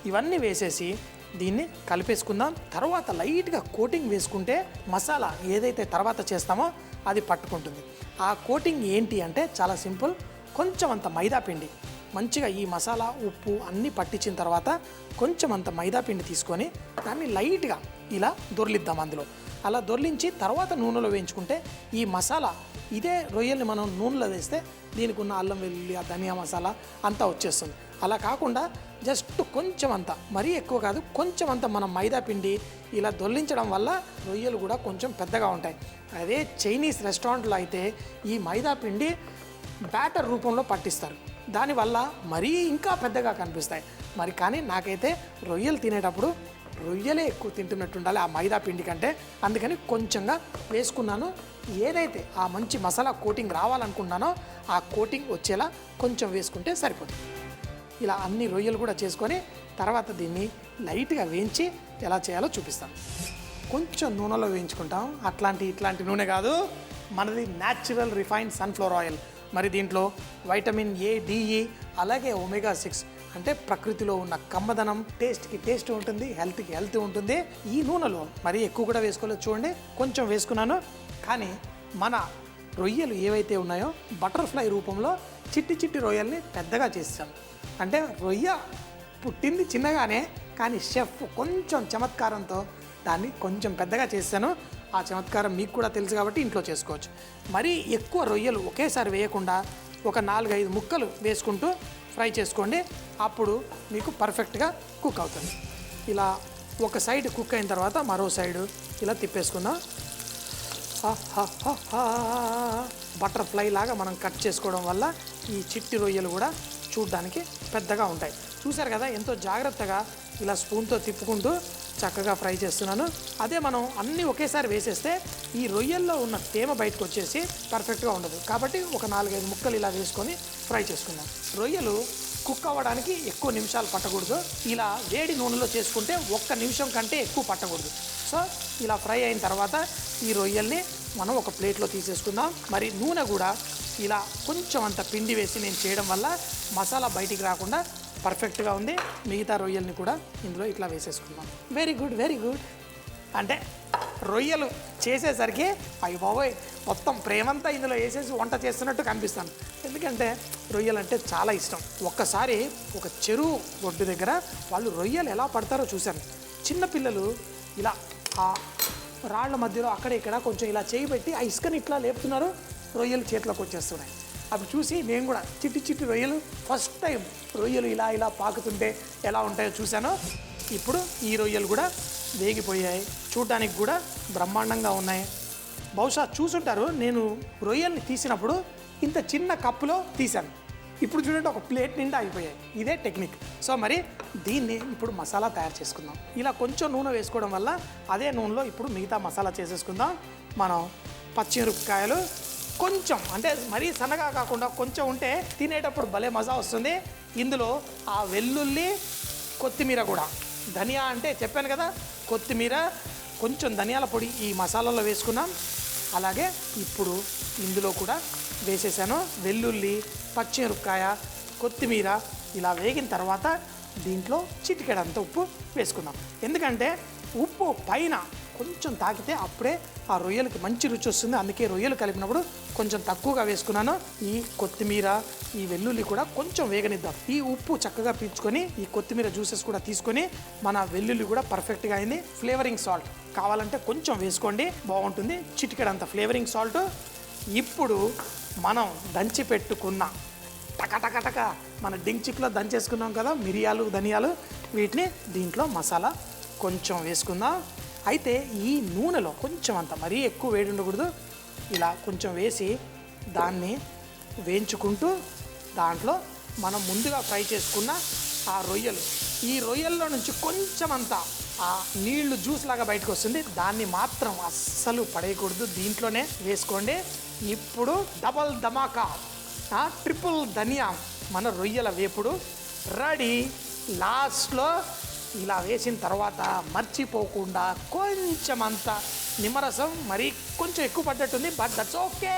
ఇవన్నీ వేసేసి దీన్ని కలిపేసుకుందాం. తర్వాత లైట్గా కోటింగ్ వేసుకుంటే మసాలా ఏదైతే తర్వాత చేస్తామో అది పట్టుకుంటుంది. ఆ కోటింగ్ ఏంటి అంటే చాలా సింపుల్. కొంచెం అంత మైదా పిండి మంచిగా ఈ మసాలా ఉప్పు అన్నీ పట్టించిన తర్వాత కొంచెం అంత మైదా పిండి తీసుకొని దాన్ని లైట్గా ఇలా దొర్లిద్దాం. అందులో అలా దొర్లించి తర్వాత నూనెలో వేయించుకుంటే ఈ మసాలా ఇదే రొయ్యల్ని మనం నూనెలో వేస్తే దీనికి ఉన్న అల్లం వెల్లుల్లి ఆ ధనియా మసాలా అంతా వచ్చేస్తుంది. అలా కాకుండా జస్ట్ కొంచెం అంత, మరీ ఎక్కువ కాదు, కొంచెం అంత మనం మైదా పిండి ఇలా దొర్లించడం వల్ల రొయ్యలు కూడా కొంచెం పెద్దగా ఉంటాయి. అదే చైనీస్ రెస్టారెంట్లో అయితే ఈ మైదా పిండి బ్యాటర్ రూపంలో పట్టిస్తారు, దానివల్ల మరీ ఇంకా పెద్దగా కనిపిస్తాయి. మరి కానీ నాకైతే రొయ్యలు తినేటప్పుడు రొయ్యలే ఎక్కువ తింటున్నట్టు ఉండాలి ఆ మైదా పిండి కంటే. అందుకని కొంచెంగా వేసుకున్నాను. ఏదైతే ఆ మంచి మసాలా కోటింగ్ రావాలనుకున్నానో ఆ కోటింగ్ వచ్చేలా కొంచెం వేసుకుంటే సరిపోతుంది. ఇలా అన్ని రొయ్యలు కూడా చేసుకొని తర్వాత దీన్ని లైట్గా వేయించి ఎలా చేయాలో చూపిస్తాను. కొంచెం నూనెలో వేయించుకుంటాం. ఇట్లాంటి నూనె కాదు, మనది న్యాచురల్ రిఫైన్డ్ సన్ఫ్లవర్ ఆయిల్. మరి దీంట్లో వైటమిన్ ఏ, డిఈ అలాగే ఒమేగా 6 అంటే ప్రకృతిలో ఉన్న కమ్మదనం, టేస్ట్కి టేస్ట్ ఉంటుంది, హెల్త్కి హెల్త్ ఉంటుంది. ఈ నూనెలో మరీ ఎక్కువ కూడా వేసుకోలేదు, చూడండి కొంచెం వేసుకున్నాను. కానీ మన రొయ్యలు ఏవైతే ఉన్నాయో బటర్ఫ్లై రూపంలో చిట్టి చిట్టి రొయ్యల్ని పెద్దగా చేసాను. అంటే రొయ్య పుట్టింది చిన్నగానే, కానీ షెఫ్ కొంచెం చమత్కారంతో దాన్ని కొంచెం పెద్దగా చేశాను. ఆ చమత్కారం మీకు కూడా తెలుసు కాబట్టి ఇంట్లో చేసుకోవచ్చు. మరీ ఎక్కువ రొయ్యలు ఒకేసారి వేయకుండా ఒక 4-5 ముక్కలు వేసుకుంటూ ఫ్రై చేసుకోండి. అప్పుడు మీకు పర్ఫెక్ట్గా కుక్ అవుతుంది. ఇలా ఒక సైడ్ కుక్ అయిన తర్వాత మరో సైడు ఇలా తిప్పేసుకుందాం. బటర్ఫ్లై లాగా మనం కట్ చేసుకోవడం వల్ల ఈ చిట్టి రొయ్యలు కూడా చూడ్డానికి పెద్దగా ఉంటాయి. చూసారు కదా ఎంతో జాగ్రత్తగా ఇలా స్పూన్తో తిప్పుకుంటూ చక్కగా ఫ్రై చేస్తున్నాను. అదే మనం అన్నీ ఒకేసారి వేసేస్తే ఈ రొయ్యల్లో ఉన్న తేమ బయటకు వచ్చేసి పర్ఫెక్ట్గా ఉండదు. కాబట్టి ఒక 4-5 ముక్కలు ఇలా వేసుకొని ఫ్రై చేసుకుందాం. రొయ్యలు కుక్ అవ్వడానికి ఎక్కువ నిమిషాలు పట్టకూడదు. ఇలా వేడి నూనెలో చేసుకుంటే 1 నిమిషం కంటే ఎక్కువ పట్టకూడదు. సో ఇలా ఫ్రై అయిన తర్వాత ఈ రొయ్యల్ని మనం ఒక ప్లేట్లో తీసేసుకుందాం. మరి నూనె కూడా ఇలా కొంచెం అంత పిండి వేసి నేను చేయడం వల్ల మసాలా బయటికి రాకుండా పర్ఫెక్ట్గా ఉంది. మిగతా రొయ్యల్ని కూడా ఇందులో ఇట్లా వేసేసుకుందాం. Very good, very good. అంటే రొయ్యలు చేసేసరికి అయ్యి బాబోయ్ మొత్తం ప్రేమంతా ఇందులో వేసేసి వంట చేస్తున్నట్టు కనిపిస్తాను. ఎందుకంటే రొయ్యలు అంటే చాలా ఇష్టం. ఒక్కసారి ఒక చెరువు ఒడ్డు దగ్గర వాళ్ళు రొయ్యలు ఎలా పడతారో చూశాను. చిన్నపిల్లలు ఇలా ఆ రాళ్ల మధ్యలో అక్కడ ఇక్కడ కొంచెం ఇలా చేయి పెట్టి ఆ ఇసుకని ఇట్లా లేపుతున్నారు, రొయ్యలు చేతిలోకి వచ్చేస్తున్నాయి. అప్పుడు చూసి నేను కూడా చిట్టి చిట్టి రొయ్యలు ఫస్ట్ టైం రొయ్యలు ఇలా ఇలా పాకుతుంటే ఎలా ఉంటాయో చూశాను. ఇప్పుడు ఈ రొయ్యలు కూడా వేగిపోయాయి, చూడడానికి కూడా బ్రహ్మాండంగా ఉన్నాయి. బహుశా చూసుంటారు, నేను రొయ్యల్ని తీసినప్పుడు ఇంత చిన్న కప్పులో తీశాను. ఇప్పుడు చూడండి ఒక ప్లేట్ నిండా అయిపోయాయి. ఇదే టెక్నిక్. సో మరి దీన్ని ఇప్పుడు మసాలా తయారు చేసుకుందాం. ఇలా కొంచెం నూనె వేసుకోవడం వల్ల అదే నూనెలో ఇప్పుడు మిగతా మసాలా చేసేసుకుందాం. మనం పచ్చిమిరపకాయలు కొంచెం, అంటే మరీ సన్నగా కాకుండా కొంచెం ఉంటే తినేటప్పుడు భలే మజా వస్తుంది. ఇందులో ఆ వెల్లుల్లి, కొత్తిమీర కూడా, ధనియా అంటే చెప్పాను కదా, కొత్తిమీర, కొంచెం ధనియాల పొడి ఈ మసాలాలో వేసుకున్నాం. అలాగే ఇప్పుడు ఇందులో కూడా వేసేసాను వెల్లుల్లి, పచ్చిమిరపకాయ, కొత్తిమీర. ఇలా వేగిన తర్వాత దీంట్లో చిటికెడంత ఉప్పు వేసుకుందాం. ఎందుకంటే ఉప్పు పైన కొంచెం తాకితే అప్పుడే ఆ రొయ్యలకి మంచి రుచి వస్తుంది. అందుకే రొయ్యలు కలిపినప్పుడు కొంచెం తక్కువగా వేసుకున్నాను. ఈ కొత్తిమీర, ఈ వెల్లుల్లి కూడా కొంచెం వేగనిద్దాం. ఈ ఉప్పు చక్కగా పీల్చుకొని ఈ కొత్తిమీర జ్యూసెస్ కూడా తీసుకొని మన వెల్లుల్లి కూడా పర్ఫెక్ట్గా అయింది. ఫ్లేవరింగ్ సాల్ట్ కావాలంటే కొంచెం వేసుకోండి, బాగుంటుంది. చిటికెడంత ఫ్లేవరింగ్ సాల్ట్. ఇప్పుడు మనం దంచి పెట్టుకున్న టకటకటక మన డించిక్లో దంచేసుకున్నాం కదా మిరియాలు, ధనియాలు, వీటిని దీంట్లో మసాలా కొంచెం వేసుకుందాం. అయితే ఈ నూనెలో కొంచెం అంత, మరీ ఎక్కువ వేడి ఉండకూడదు, ఇలా కొంచెం వేసి దాన్ని వేయించుకుంటూ దాంట్లో మనం ముందుగా ఫ్రై చేసుకున్న ఆ రొయ్యలు, ఈ రొయ్యల్లో నుంచి కొంచెం అంత ఆ నీళ్లు జ్యూస్ లాగా బయటకు వస్తుంది, దాన్ని మాత్రం అస్సలు పడేయకూడదు, దీంట్లోనే వేసుకోండి. ఇప్పుడు డబల్ ధమాకా, ట్రిపుల్ ధనియా మన రొయ్యల వేపుడు రెడీ. లాస్ట్లో ఇలా వేసిన తర్వాత మర్చిపోకుండా కొంచెం అంత నిమ్మరసం, మరీ కొంచెం ఎక్కువ పడ్డట్టుంది, బట్ దట్స్ ఓకే.